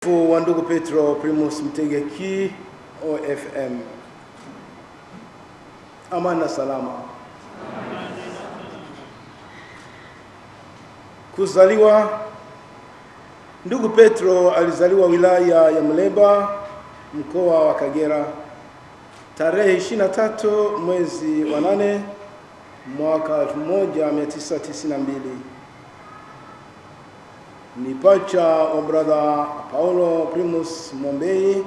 Wa ndugu Petro Primus Mtegeki OFM. Amani na salama. Kuzaliwa. Ndugu Petro alizaliwa wilaya ya Muleba, mkoa wa Kagera, tarehe 23 mwezi wa 8 mwaka 1992. Ni pacha wa brother Paulo Primus Mombei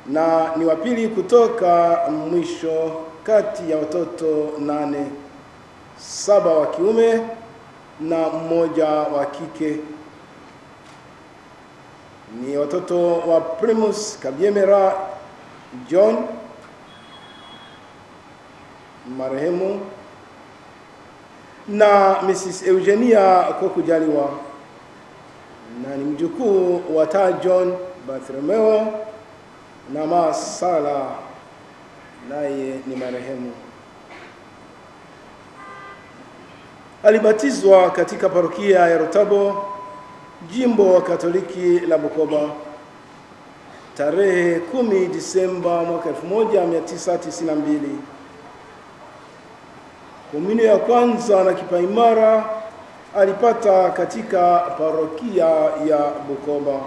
na ni wa pili kutoka mwisho kati ya watoto 8, 7 wa kiume na 1 wa kike. Ni watoto wa Primus Kabyemera John marehemu na Mrs. Eugenia Kokujaliwa, na ni mjukuu wa John Bartholomeo na Masala, naye ni marehemu. Alibatizwa katika parokia ya Rutabo, jimbo wa Katoliki la Bukoba, tarehe 10 Disemba mwaka 1992. Komunio ya kwanza na kipaimara alipata katika parokia ya Bukoba.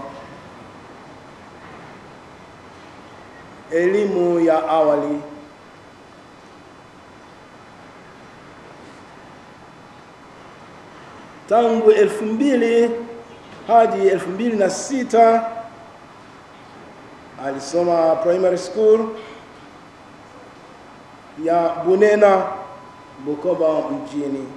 Elimu ya awali. Tangu 2000 hadi 2006 alisoma primary school ya Bunena, Bukoba mjini.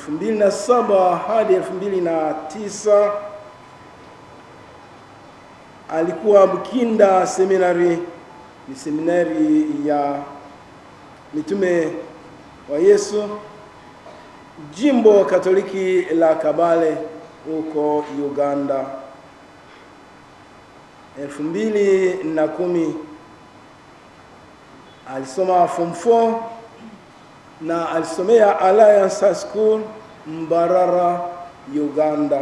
2007 hadi 2009 alikuwa Bukinda Seminary, ni seminari ya mitume wa Yesu, jimbo Katoliki la Kabale huko Uganda. 2010 alisoma form 4 na alisomea Alliance High School Mbarara, Uganda.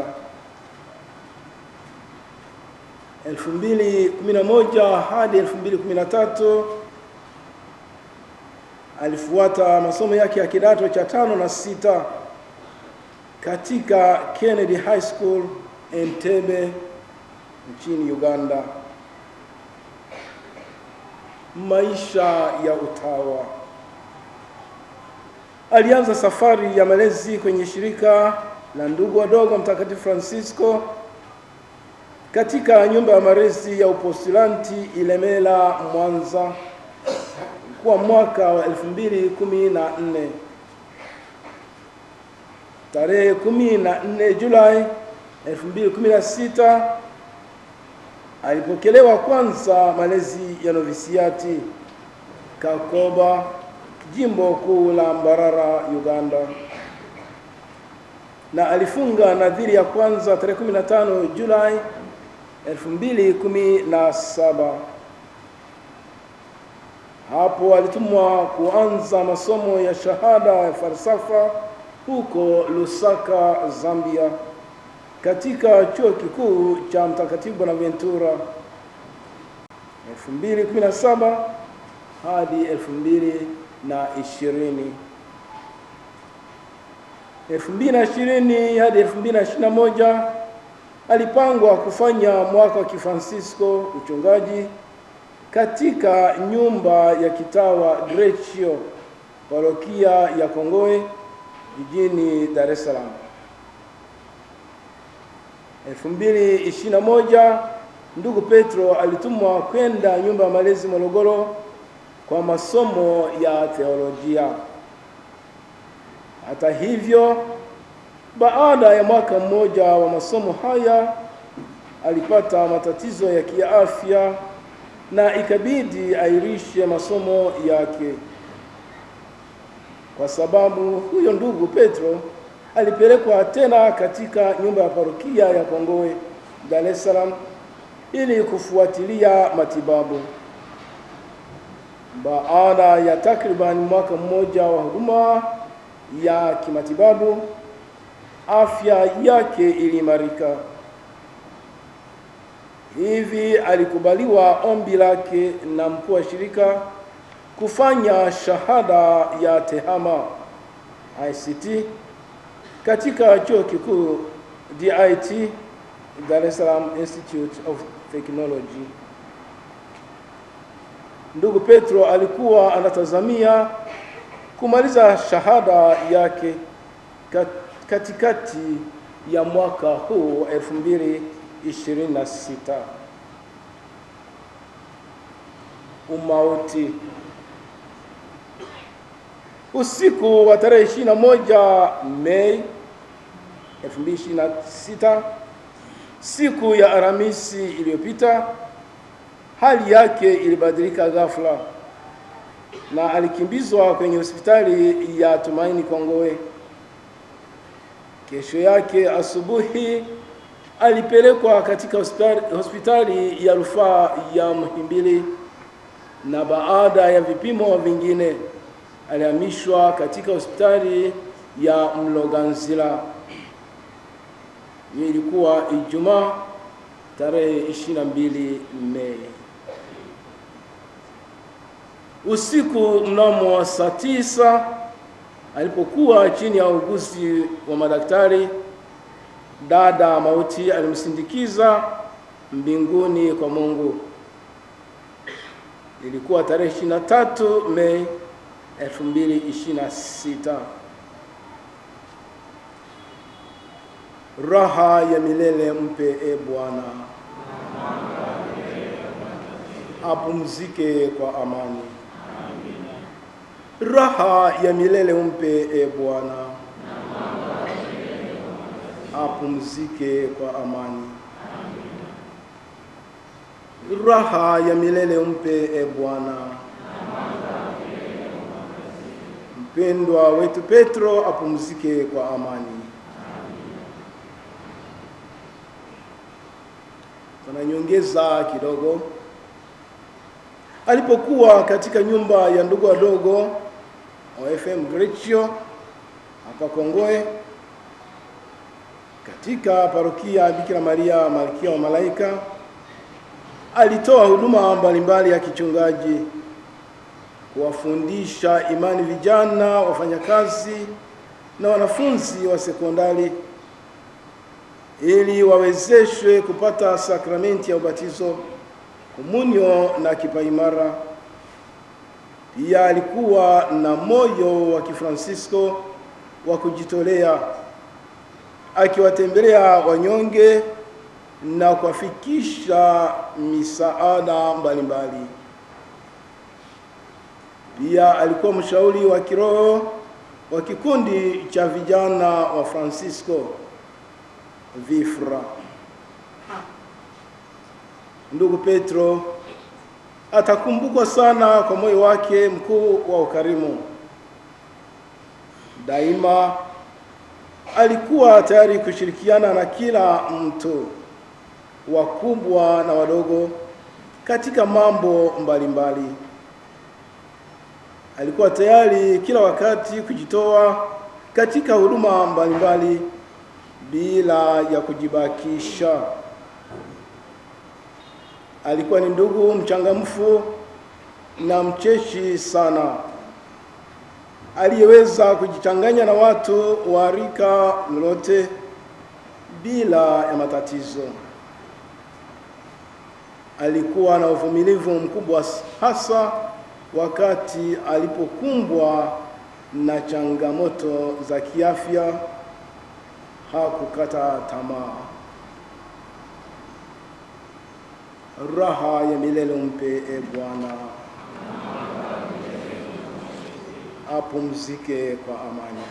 2011 hadi 2013 alifuata masomo yake ya kidato cha 5 na 6 katika Kennedy High School Entebbe nchini Uganda. Maisha ya utawa. Alianza safari ya malezi kwenye shirika la ndugu wadogo Mtakatifu Francisco katika nyumba ya malezi ya upostulanti Ilemela, Mwanza, kwa mwaka wa 2014. Tarehe 14 Julai 2016 alipokelewa kwanza malezi ya novisiati Kakoba, jimbo kuu la Mbarara, Uganda, na alifunga nadhiri ya kwanza tarehe 15 Julai 2017. Hapo alitumwa kuanza masomo ya shahada ya falsafa huko Lusaka, Zambia, katika chuo kikuu cha Mtakatifu Bonaventura 2017 hadi 2020. 2020 hadi 2021 alipangwa kufanya mwaka wa Kifransisko uchungaji katika nyumba ya kitawa Greccio, parokia ya Kongoe, jijini Dar es Salaam. 2021 ndugu Petro alitumwa kwenda nyumba ya malezi Morogoro kwa masomo ya teolojia. Hata hivyo, baada ya mwaka mmoja wa masomo haya alipata matatizo ya kiafya na ikabidi airishe masomo yake. Kwa sababu huyo ndugu Petro alipelekwa tena katika nyumba ya parokia ya Kongoe, Dar es Salaam, ili kufuatilia matibabu. Baada ya takriban mwaka mmoja wa huduma ya kimatibabu, afya yake iliimarika. Hivi alikubaliwa ombi lake na mkuu wa shirika kufanya shahada ya tehama ICT katika chuo kikuu DIT, Dar es Salaam Institute of Technology. Ndugu Petro alikuwa anatazamia kumaliza shahada yake katikati ya mwaka huu 2026. Umauti. Usiku wa tarehe 21 Mei 2026, siku ya Alhamisi iliyopita, hali yake ilibadilika ghafla na alikimbizwa kwenye hospitali ya Tumaini Kongowe. Kesho yake asubuhi alipelekwa katika hospitali ya rufaa ya Muhimbili, na baada ya vipimo vingine alihamishwa katika hospitali ya Mloganzila. Hii ilikuwa Ijumaa tarehe 22 Mei. Usiku mnamo saa 9 alipokuwa chini ya uguzi wa madaktari, dada mauti alimsindikiza mbinguni kwa Mungu. Ilikuwa tarehe 23 Mei 2026. Raha ya milele mpe e Bwana, apumzike kwa amani. Raha ya milele umpe e Bwana, apumzike kwa amani. Raha ya milele umpe e Bwana. Mpendwa wetu Petro apumzike kwa amani. Tunanyongeza kidogo. Alipokuwa katika nyumba ya ndugu wadogo OFM Greccio hapa Kongowe, katika parokia Bikira Maria Malkia wa Malaika, alitoa huduma mbalimbali ya kichungaji, kuwafundisha imani vijana, wafanyakazi na wanafunzi wa sekondari ili wawezeshwe kupata sakramenti ya ubatizo, komunyo na kipaimara. Pia alikuwa na moyo wa Kifransisko wa kujitolea, akiwatembelea wanyonge na kuwafikisha misaada mbalimbali. Pia alikuwa mshauri wa kiroho wa kikundi cha vijana wa Francisco Vifra. Ndugu Petro atakumbukwa sana kwa moyo wake mkuu wa ukarimu. Daima alikuwa tayari kushirikiana na kila mtu, wakubwa na wadogo, katika mambo mbalimbali. Alikuwa tayari kila wakati kujitoa katika huduma mbalimbali bila ya kujibakisha. Alikuwa ni ndugu mchangamfu na mcheshi sana, aliyeweza kujichanganya na watu wa rika lolote bila ya matatizo. Alikuwa na uvumilivu mkubwa, hasa wakati alipokumbwa na changamoto za kiafya. Hakukata tamaa. Raha ya milele umpe e Bwana, apumzike kwa amani.